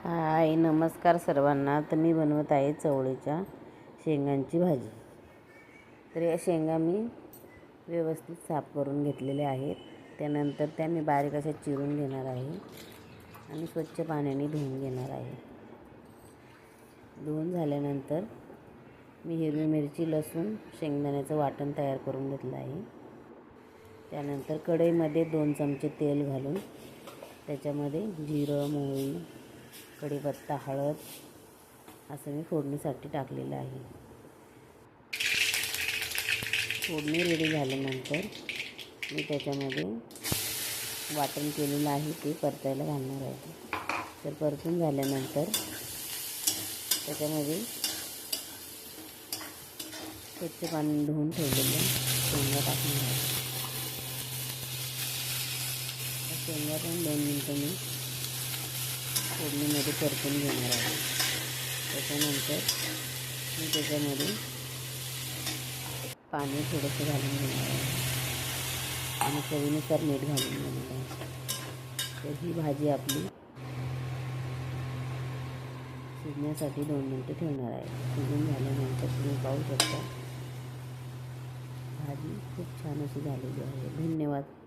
हाय, नमस्कार सर्वांना. तर मी बनवत आहे चवळीच्या शेंगांची भाजी. तर या शेंगा मी व्यवस्थित साफ करून घेतलेल्या आहेत. त्यानंतर त्या मी बारीक अशा चिरून घेणार आहे आणि स्वच्छ पाण्याने धुवून घेणार आहे. धुवून झाल्यानंतर मी हिरवी मिरची, लसूण, शेंगदाण्याचं वाटण तयार करून घेतलं आहे. त्यानंतर कढईमध्ये 2 चमचे तेल घालून त्याच्यामध्ये जिरं, मोहरी, कढीपत्ता, हळद असं मी फोडणीसाठी टाकलेलं आहे. फोडणी रेडी झाल्यानंतर मी त्याच्यामध्ये वाटण केलेलं आहे ते परतायला घालणार आहे. तर परतून झाल्यानंतर त्याच्यामध्ये स्वच्छ पाणी धुवून ठेवलेलं शेंगा टाकणार आहे. शेंगा पण 2 मिनटं मी फोडणीमध्ये परतून घेणार आहे. त्याच्यानंतर मी त्याच्यामध्ये पाणी थोडंसं घालून घेणार आहे आणि चवीनुसार मीठ घालून घेणार आहे. तर ही भाजी आपली शिजण्यासाठी 2 मिनटं ठेवणार आहे. शिजून झाल्यानंतर तुम्ही पाहू शकता भाजी खूप छान अशी झालेली आहे. धन्यवाद.